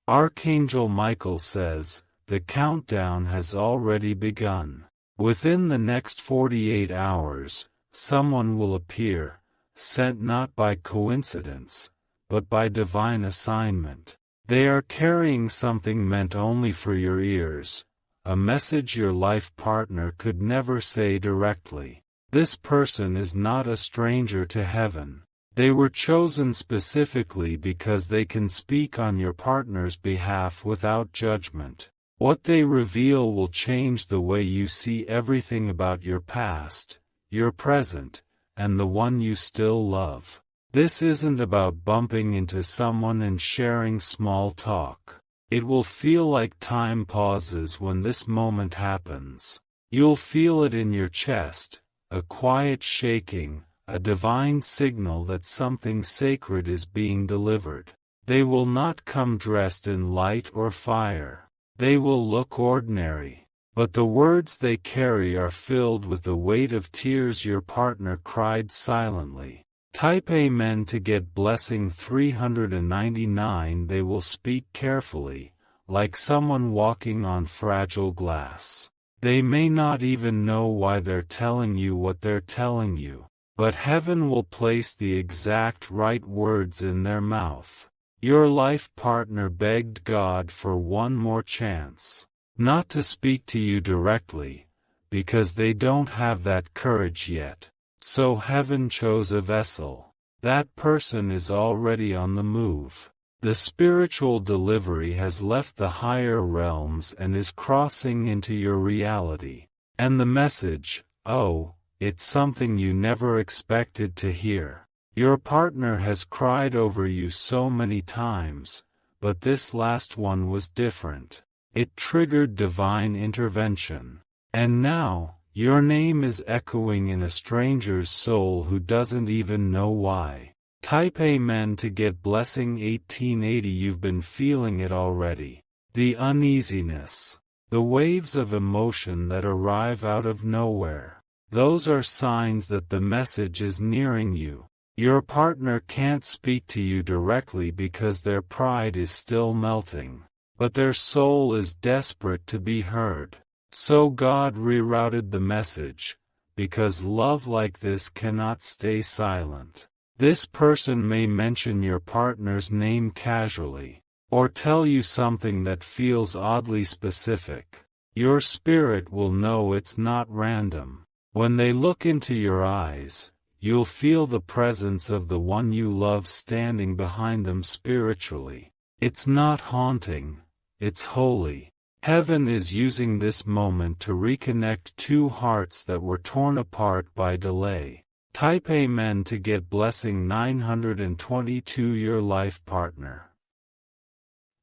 Archangel Michael says, the countdown has already begun. Within the next 48 hours, someone will appear, sent not by coincidence, but by divine assignment. They are carrying something meant only for your ears, a message your life partner could never say directly. This person is not a stranger to heaven. They were chosen specifically because they can speak on your partner's behalf without judgment. What they reveal will change the way you see everything about your past, your present, and the one you still love. This isn't about bumping into someone and sharing small talk. It will feel like time pauses when this moment happens. You'll feel it in your chest, a quiet shaking, a divine signal that something sacred is being delivered. They will not come dressed in light or fire. They will look ordinary, but the words they carry are filled with the weight of tears your partner cried silently. Type Amen to get blessing 399. They will speak carefully, like someone walking on fragile glass. They may not even know why they're telling you what they're telling you, but heaven will place the exact right words in their mouth. Your life partner begged God for one more chance, not to speak to you directly, because they don't have that courage yet. So heaven chose a vessel. That person is already on the move. The spiritual delivery has left the higher realms and is crossing into your reality. And the message, oh, it's something you never expected to hear. Your partner has cried over you so many times, but this last one was different. It triggered divine intervention. And now, your name is echoing in a stranger's soul who doesn't even know why. Type Amen to get blessing 1880. You've been feeling it already. The uneasiness. The waves of emotion that arrive out of nowhere. Those are signs that the message is nearing you. Your partner can't speak to you directly because their pride is still melting, but their soul is desperate to be heard. So God rerouted the message, because love like this cannot stay silent. This person may mention your partner's name casually, or tell you something that feels oddly specific. Your spirit will know it's not random. When they look into your eyes, you'll feel the presence of the one you love standing behind them spiritually. It's not haunting, it's holy. Heaven is using this moment to reconnect two hearts that were torn apart by delay. Type Amen to get blessing 922. Your life partner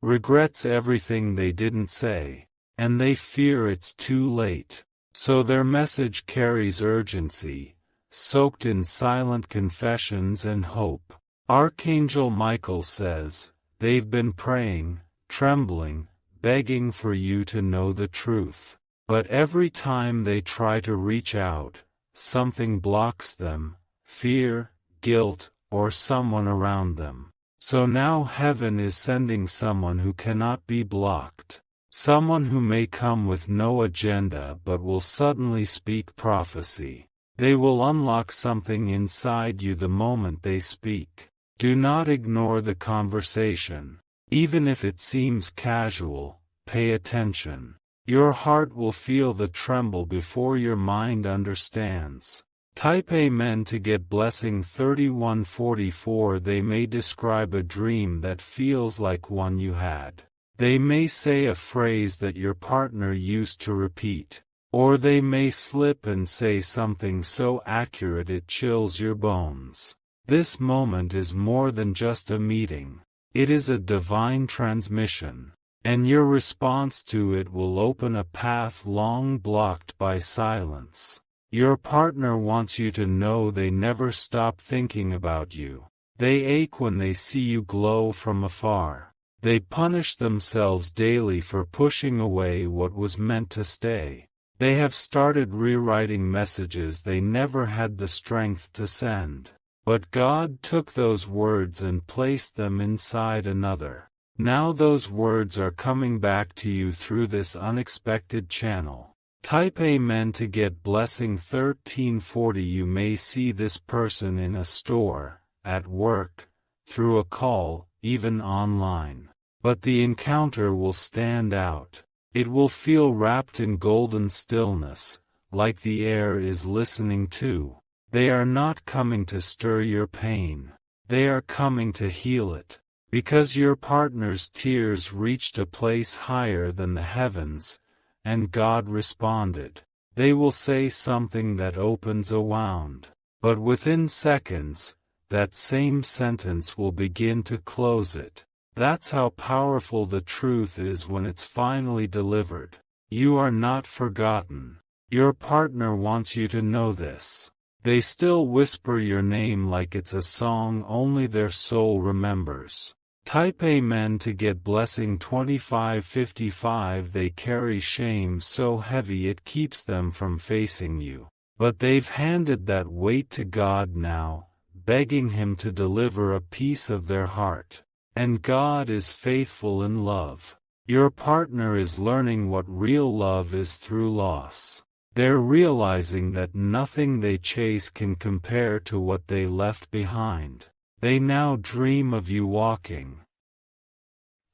regrets everything they didn't say, and they fear it's too late. So their message carries urgency, soaked in silent confessions and hope. Archangel Michael says, they've been praying, trembling, begging for you to know the truth. But every time they try to reach out, something blocks them, fear, guilt, or someone around them. So now heaven is sending someone who cannot be blocked. Someone who may come with no agenda but will suddenly speak prophecy. They will unlock something inside you the moment they speak. Do not ignore the conversation. Even if it seems casual, pay attention. Your heart will feel the tremble before your mind understands. Type Amen to get blessing 3144. They may describe a dream that feels like one you had. They may say a phrase that your partner used to repeat. Or they may slip and say something so accurate it chills your bones. This moment is more than just a meeting. It is a divine transmission, and your response to it will open a path long blocked by silence. Your partner wants you to know they never stop thinking about you. They ache when they see you glow from afar. They punish themselves daily for pushing away what was meant to stay. They have started rewriting messages they never had the strength to send. But God took those words and placed them inside another. Now those words are coming back to you through this unexpected channel. Type Amen to get blessing 1340. You may see this person in a store, at work, through a call, even online. But the encounter will stand out. It will feel wrapped in golden stillness, like the air is listening too. They are not coming to stir your pain. They are coming to heal it. Because your partner's tears reached a place higher than the heavens, and God responded. They will say something that opens a wound. But within seconds, that same sentence will begin to close it. That's how powerful the truth is when it's finally delivered. You are not forgotten. Your partner wants you to know this. They still whisper your name like it's a song only their soul remembers. Type Amen to get blessing 2555. They carry shame so heavy it keeps them from facing you. But they've handed that weight to God now, begging Him to deliver a piece of their heart. And God is faithful in love. Your partner is learning what real love is through loss. They're realizing that nothing they chase can compare to what they left behind. They now dream of you walking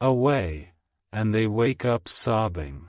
away, and they wake up sobbing.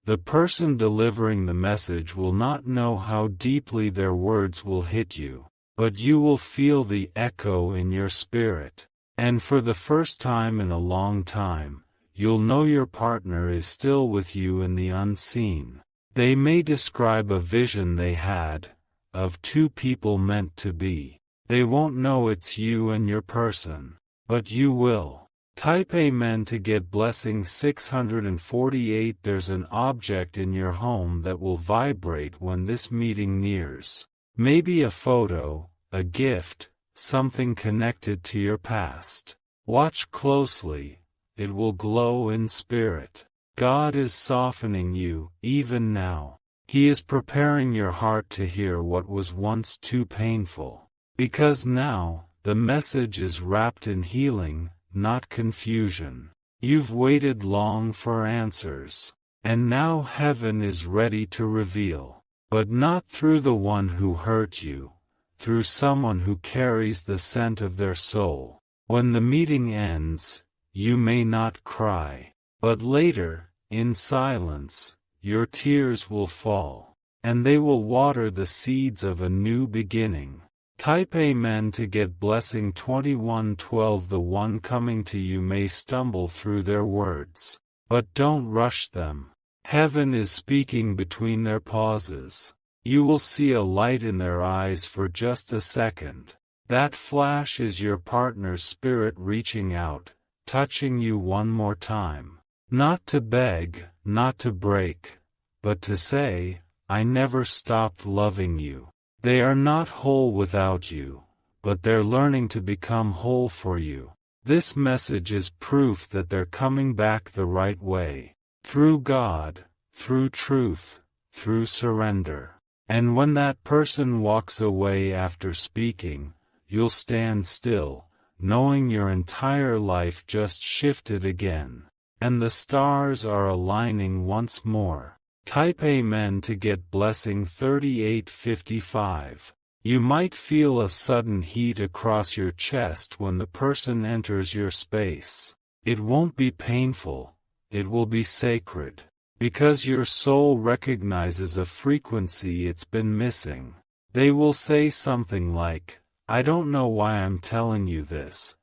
The person delivering the message will not know how deeply their words will hit you, but you will feel the echo in your spirit. And for the first time in a long time, you'll know your partner is still with you in the unseen. They may describe a vision they had, of two people meant to be. They won't know it's you and your person, but you will. Type Amen to get blessing 648. There's an object in your home that will vibrate when this meeting nears. Maybe a photo, a gift, something connected to your past. Watch closely, it will glow in spirit. God is softening you, even now. He is preparing your heart to hear what was once too painful. Because now, the message is wrapped in healing, not confusion. You've waited long for answers. And now heaven is ready to reveal. But not through the one who hurt you, through someone who carries the scent of their soul. When the meeting ends, you may not cry. But later, in silence, your tears will fall, and they will water the seeds of a new beginning. Type Amen to get blessing 2112. The one coming to you may stumble through their words, but don't rush them. Heaven is speaking between their pauses. You will see a light in their eyes for just a second. That flash is your partner's spirit reaching out, touching you one more time. Not to beg, not to break, but to say, I never stopped loving you. They are not whole without you, but they're learning to become whole for you. This message is proof that they're coming back the right way. Through God, through truth, through surrender. And when that person walks away after speaking, you'll stand still, knowing your entire life just shifted again. And the stars are aligning once more. Type Amen to get blessing 3855. You might feel a sudden heat across your chest when the person enters your space. It won't be painful, it will be sacred. Because your soul recognizes a frequency it's been missing. They will say something like, I don't know why I'm telling you this.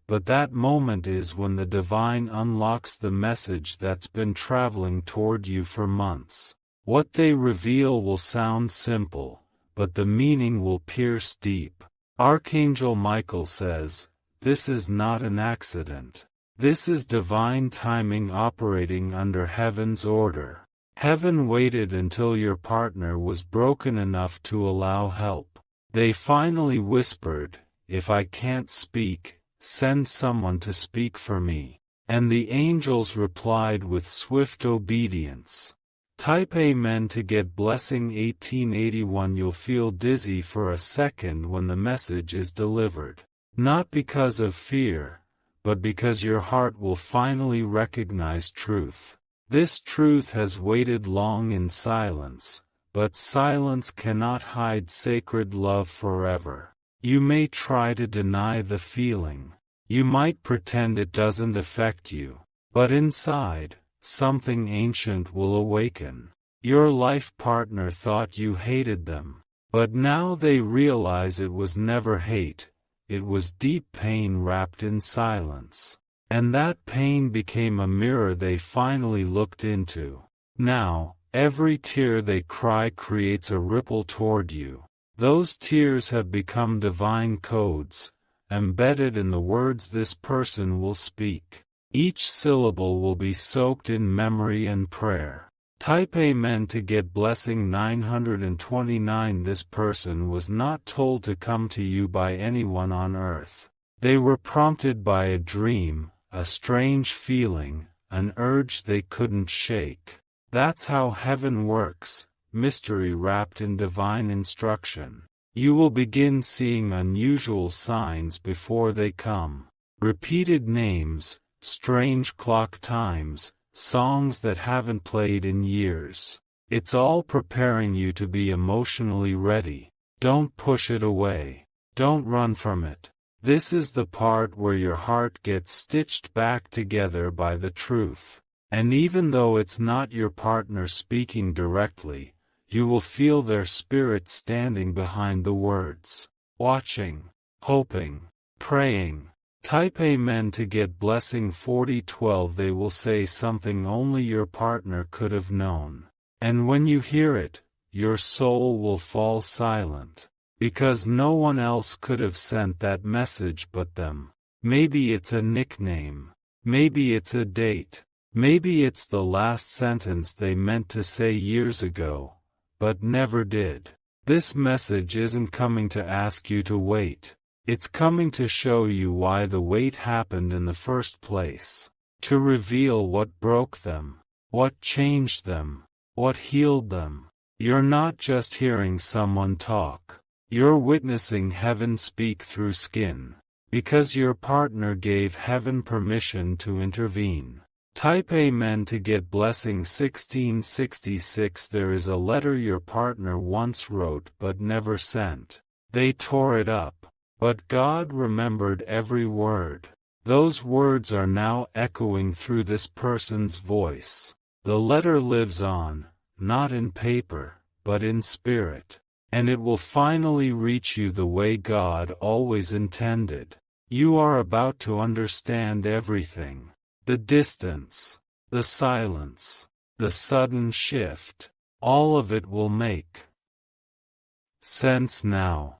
But that moment is when the divine unlocks the message that's been traveling toward you for months. What they reveal will sound simple, but the meaning will pierce deep. Archangel Michael says, this is not an accident. This is divine timing operating under heaven's order. Heaven waited until your partner was broken enough to allow help. They finally whispered, if I can't speak, send someone to speak for me. And the angels replied with swift obedience. Type Amen to get blessing 1881. You'll feel dizzy for a second when the message is delivered. Not because of fear, but because your heart will finally recognize truth. This truth has waited long in silence, but silence cannot hide sacred love forever. You may try to deny the feeling. You might pretend it doesn't affect you. But inside, something ancient will awaken. Your life partner thought you hated them. But now they realize it was never hate. It was deep pain wrapped in silence. And that pain became a mirror they finally looked into. Now, every tear they cry creates a ripple toward you. Those tears have become divine codes, embedded in the words this person will speak. Each syllable will be soaked in memory and prayer. Type Amen to get blessing 929. This person was not told to come to you by anyone on earth. They were prompted by a dream, a strange feeling, an urge they couldn't shake. That's how heaven works, mystery wrapped in divine instruction. You will begin seeing unusual signs before they come. Repeated names, strange clock times, songs that haven't played in years. It's all preparing you to be emotionally ready. Don't push it away. Don't run from it. This is the part where your heart gets stitched back together by the truth. And even though it's not your partner speaking directly, you will feel their spirit standing behind the words. Watching, hoping, praying. Type Amen to get blessing 4012. They will say something only your partner could have known. And when you hear it, your soul will fall silent. Because no one else could have sent that message but them. Maybe it's a nickname. Maybe it's a date. Maybe it's the last sentence they meant to say years ago, but never did. This message isn't coming to ask you to wait. It's coming to show you why the wait happened in the first place. To reveal what broke them, what changed them, what healed them. You're not just hearing someone talk. You're witnessing heaven speak through skin. Because your partner gave heaven permission to intervene. Type Amen to get blessing 1666. There is a letter your partner once wrote but never sent. They tore it up. But God remembered every word. Those words are now echoing through this person's voice. The letter lives on, not in paper, but in spirit. And it will finally reach you the way God always intended. You are about to understand everything. The distance, the silence, the sudden shift, all of it will make sense now.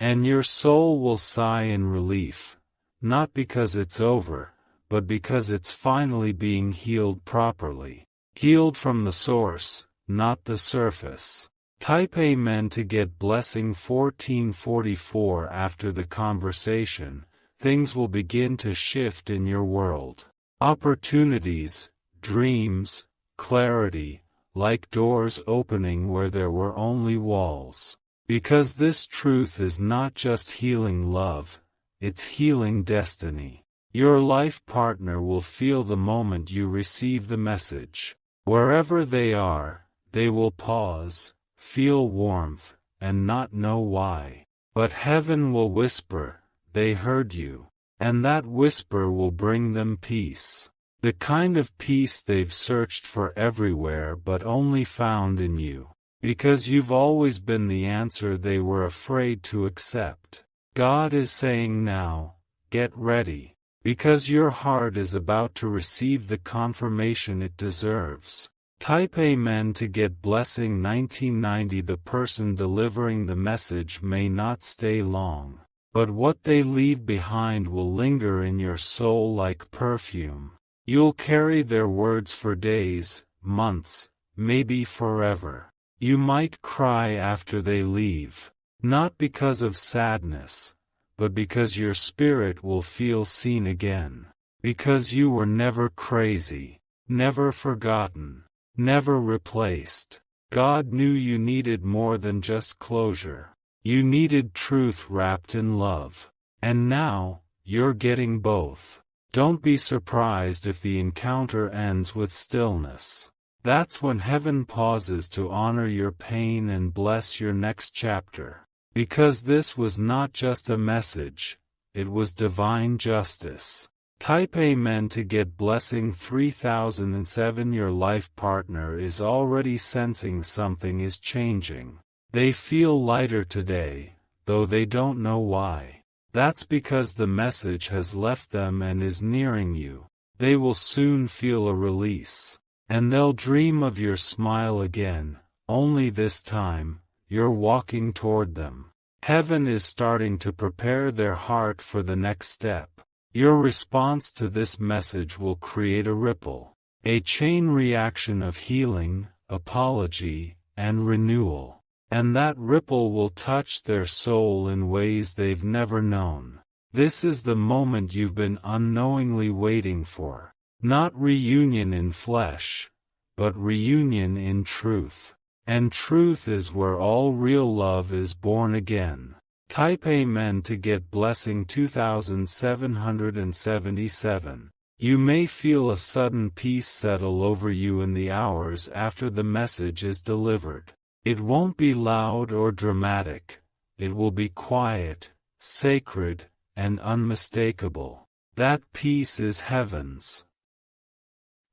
And your soul will sigh in relief, not because it's over, but because it's finally being healed properly. Healed from the source, not the surface. Type Amen to get blessing 1444. After the conversation, things will begin to shift in your world. Opportunities, dreams, clarity, like doors opening where there were only walls. Because this truth is not just healing love, it's healing destiny. Your life partner will feel the moment you receive the message. Wherever they are, they will pause, feel warmth, and not know why. But heaven will whisper, they heard you. And that whisper will bring them peace. The kind of peace they've searched for everywhere but only found in you. Because you've always been the answer they were afraid to accept. God is saying now, get ready. Because your heart is about to receive the confirmation it deserves. Type Amen to get blessing 1990. The person delivering the message may not stay long, but what they leave behind will linger in your soul like perfume. You'll carry their words for days, months, maybe forever. You might cry after they leave, not because of sadness, but because your spirit will feel seen again. Because you were never crazy, never forgotten, never replaced. God knew you needed more than just closure. You needed truth wrapped in love. And now, you're getting both. Don't be surprised if the encounter ends with stillness. That's when heaven pauses to honor your pain and bless your next chapter. Because this was not just a message, it was divine justice. Type Amen to get blessing 3007. Your life partner is already sensing something is changing. They feel lighter today, though they don't know why. That's because the message has left them and is nearing you. They will soon feel a release. And they'll dream of your smile again, only this time, you're walking toward them. Heaven is starting to prepare their heart for the next step. Your response to this message will create a ripple, a chain reaction of healing, apology, and renewal. And that ripple will touch their soul in ways they've never known. This is the moment you've been unknowingly waiting for. Not reunion in flesh, but reunion in truth. And truth is where all real love is born again. Type Amen to get blessing 2777. You may feel a sudden peace settle over you in the hours after the message is delivered. It won't be loud or dramatic. It will be quiet, sacred, and unmistakable. That peace is heaven's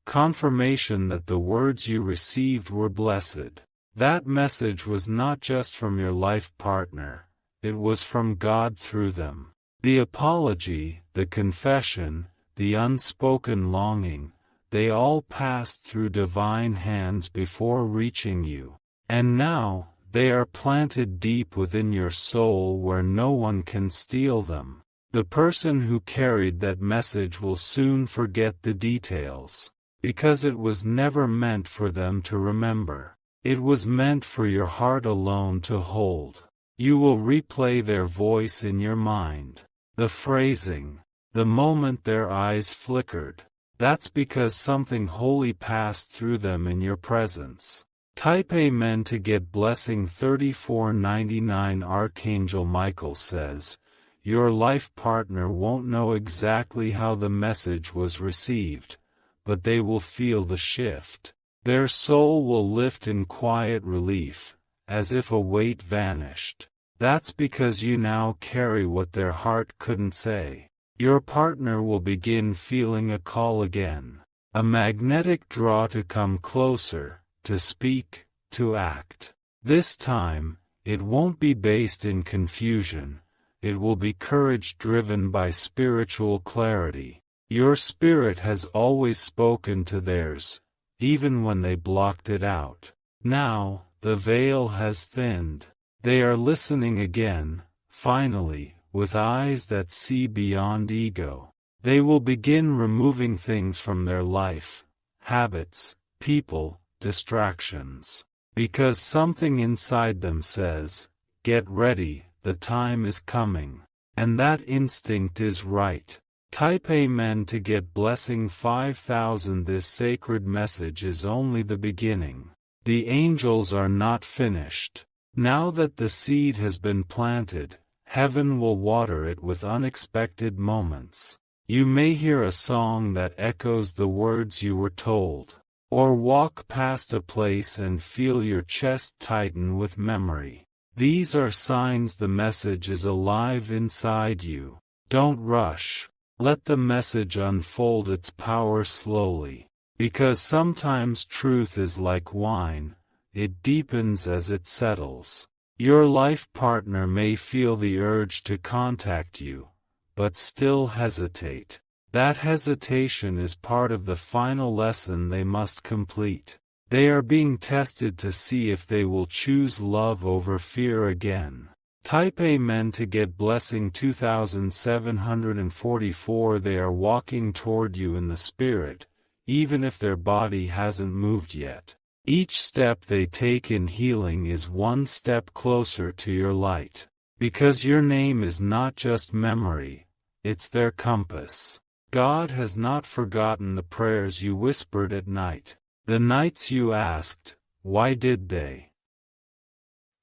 confirmation that the words you received were blessed. That message was not just from your life partner, it was from God through them. The apology, the confession, the unspoken longing, they all passed through divine hands before reaching you. And now, they are planted deep within your soul where no one can steal them. The person who carried that message will soon forget the details, because it was never meant for them to remember. It was meant for your heart alone to hold. You will replay their voice in your mind. The phrasing, the moment their eyes flickered. That's because something holy passed through them in your presence. Type Amen to get blessing 3499. Archangel Michael says, your life partner won't know exactly how the message was received, but they will feel the shift. Their soul will lift in quiet relief, as if a weight vanished. That's because you now carry what their heart couldn't say. Your partner will begin feeling a call again, a magnetic draw to come closer, to speak, to act. This time, it won't be based in confusion, it will be courage driven by spiritual clarity. Your spirit has always spoken to theirs, even when they blocked it out. Now, the veil has thinned. They are listening again, finally, with eyes that see beyond ego. They will begin removing things from their life, habits, people, distractions. Because something inside them says, get ready, the time is coming. And that instinct is right. Type Amen to get blessing 5000. This sacred message is only the beginning. The angels are not finished. Now that the seed has been planted, heaven will water it with unexpected moments. You may hear a song that echoes the words you were told, or walk past a place and feel your chest tighten with memory. These are signs the message is alive inside you. Don't rush. Let the message unfold its power slowly. Because sometimes truth is like wine, it deepens as it settles. Your life partner may feel the urge to contact you, but still hesitate. That hesitation is part of the final lesson they must complete. They are being tested to see if they will choose love over fear again. Type Amen to get blessing 2744. They are walking toward you in the spirit, even if their body hasn't moved yet. Each step they take in healing is one step closer to your light. Because your name is not just memory, it's their compass. God has not forgotten the prayers you whispered at night. The nights you asked, why did they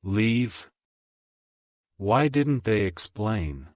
leave? Why didn't they explain?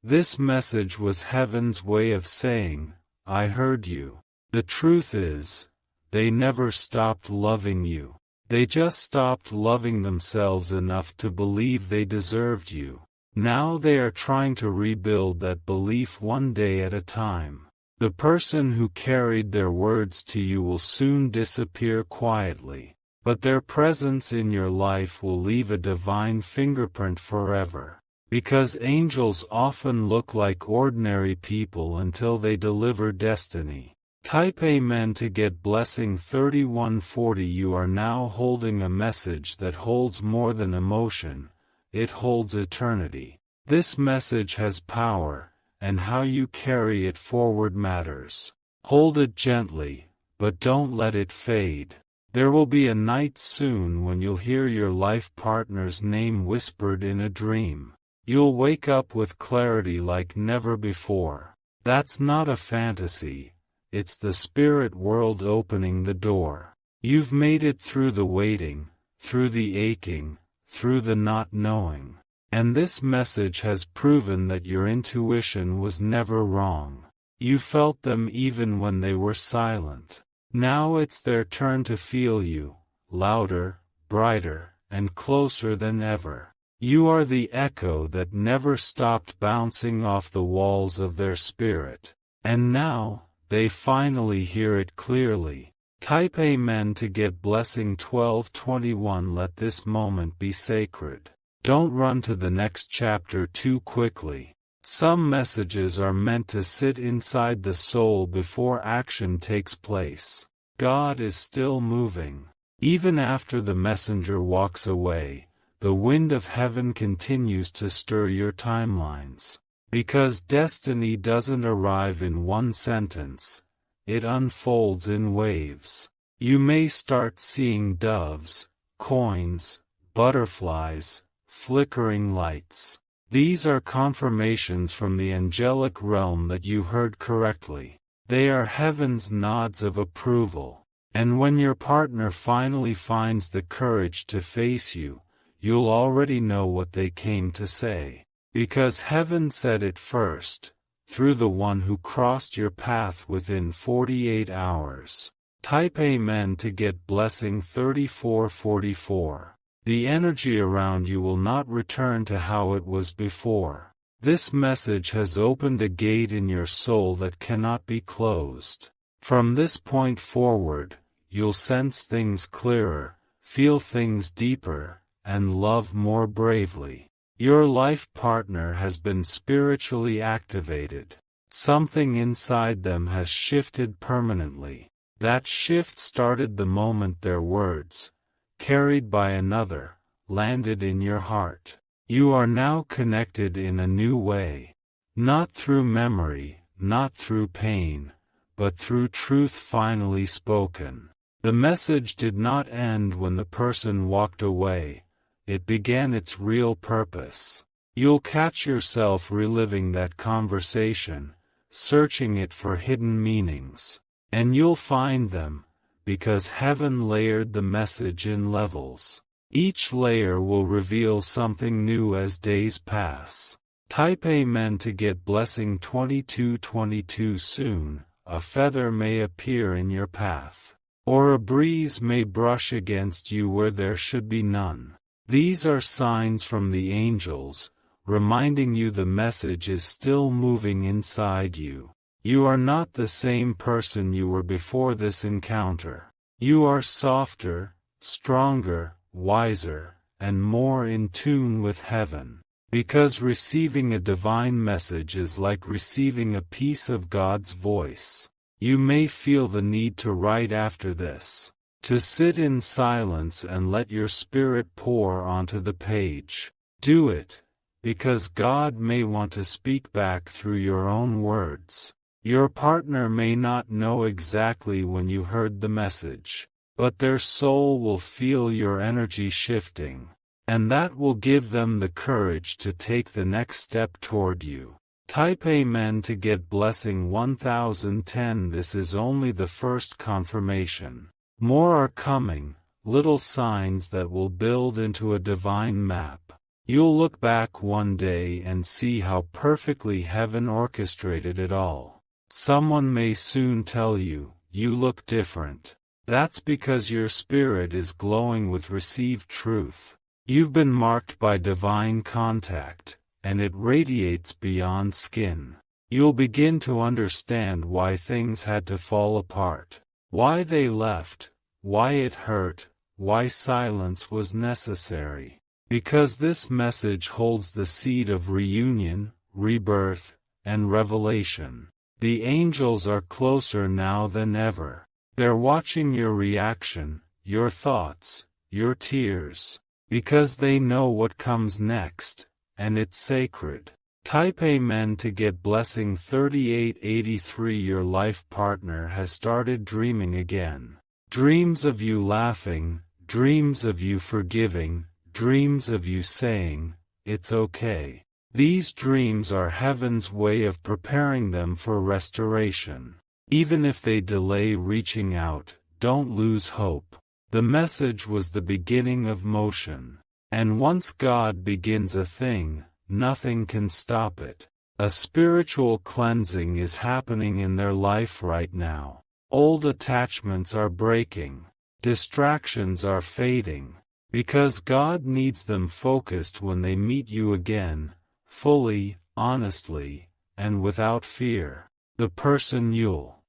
This message was heaven's way of saying, I heard you. The truth is, they never stopped loving you. They just stopped loving themselves enough to believe they deserved you. Now they are trying to rebuild that belief one day at a time. The person who carried their words to you will soon disappear quietly, but their presence in your life will leave a divine fingerprint forever. Because angels often look like ordinary people until they deliver destiny. Type Amen to get blessing 3140. You are now holding a message that holds more than emotion, it holds eternity. This message has power, and how you carry it forward matters. Hold it gently, but don't let it fade. There will be a night soon when you'll hear your life partner's name whispered in a dream. You'll wake up with clarity like never before. That's not a fantasy, it's the spirit world opening the door. You've made it through the waiting, through the aching, through the not knowing. And this message has proven that your intuition was never wrong. You felt them even when they were silent. Now it's their turn to feel you, louder, brighter, and closer than ever. You are the echo that never stopped bouncing off the walls of their spirit. And now, they finally hear it clearly. Type Amen to get blessing 1221. Let this moment be sacred. Don't run to the next chapter too quickly. Some messages are meant to sit inside the soul before action takes place. God is still moving. Even after the messenger walks away, the wind of heaven continues to stir your timelines. Because destiny doesn't arrive in one sentence, it unfolds in waves. You may start seeing doves, coins, butterflies, flickering lights. These are confirmations from the angelic realm that you heard correctly. They are heaven's nods of approval. And when your partner finally finds the courage to face you, you'll already know what they came to say. Because heaven said it first, through the one who crossed your path within 48 hours. Type Amen to get blessing 3444. The energy around you will not return to how it was before. This message has opened a gate in your soul that cannot be closed. From this point forward, you'll sense things clearer, feel things deeper, and love more bravely. Your life partner has been spiritually activated. Something inside them has shifted permanently. That shift started the moment their words, carried by another, landed in your heart. You are now connected in a new way. Not through memory, not through pain, but through truth finally spoken. The message did not end when the person walked away. It began its real purpose. You'll catch yourself reliving that conversation, searching it for hidden meanings. And you'll find them, because heaven layered the message in levels. Each layer will reveal something new as days pass. Type Amen to get blessing 2222. Soon, a feather may appear in your path. Or a breeze may brush against you where there should be none. These are signs from the angels, reminding you the message is still moving inside you. You are not the same person you were before this encounter. You are softer, stronger, wiser, and more in tune with heaven. Because receiving a divine message is like receiving a piece of God's voice. You may feel the need to write after this. To sit in silence and let your spirit pour onto the page. Do it, because God may want to speak back through your own words. Your partner may not know exactly when you heard the message, but their soul will feel your energy shifting, and that will give them the courage to take the next step toward you. Type Amen to get blessing 1010. This is only the first confirmation. More are coming, little signs that will build into a divine map. You'll look back one day and see how perfectly heaven orchestrated it all. Someone may soon tell you, "You look different." That's because your spirit is glowing with received truth. You've been marked by divine contact, and it radiates beyond skin. You'll begin to understand why things had to fall apart, why they left, why it hurt, why silence was necessary. Because this message holds the seed of reunion, rebirth, and revelation. The angels are closer now than ever. They're watching your reaction, your thoughts, your tears. Because they know what comes next, and it's sacred. Type Amen to get blessing 3883. Your life partner has started dreaming again. Dreams of you laughing, dreams of you forgiving, dreams of you saying, "It's okay." These dreams are heaven's way of preparing them for restoration. Even if they delay reaching out, don't lose hope. The message was the beginning of motion. And once God begins a thing, nothing can stop it. A spiritual cleansing is happening in their life right now. Old attachments are breaking. Distractions are fading. Because God needs them focused when they meet you again, fully, honestly, and without fear. The person you'll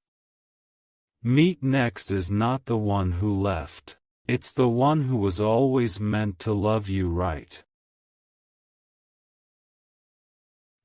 meet next is not the one who left. It's the one who was always meant to love you right.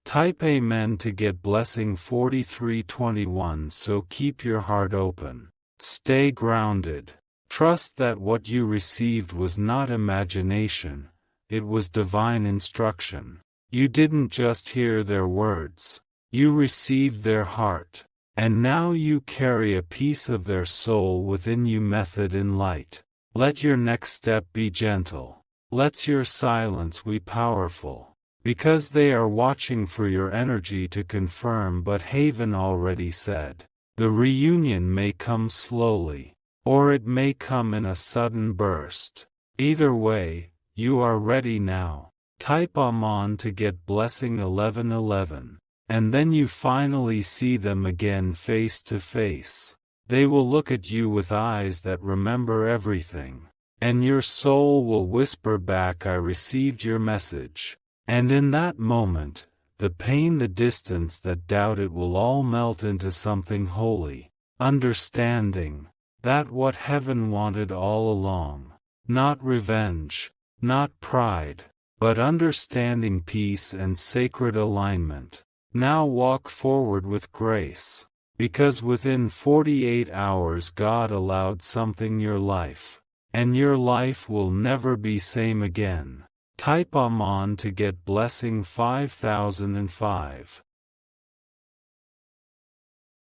Type Amen to get blessing 4321. So keep your heart open. Stay grounded. Trust that what you received was not imagination, it was divine instruction. You didn't just hear their words. You received their heart. And now you carry a piece of their soul within you. Method in light. Let your next step be gentle. Let your silence be powerful. Because they are watching for your energy to confirm. But Haven already said, the reunion may come slowly, or it may come in a sudden burst. Either way, you are ready now. Type Amen to get blessing 1111. And then you finally see them again face to face. They will look at you with eyes that remember everything. And your soul will whisper back, "I received your message." And in that moment, the pain, the distance, that doubt, it will all melt into something holy. Understanding that what heaven wanted all along. Not revenge, not pride, but understanding, peace, and sacred alignment. Now walk forward with grace. Because within 48 hours God allowed something your life. And your life will never be same again. Type Amen to get blessing 5005.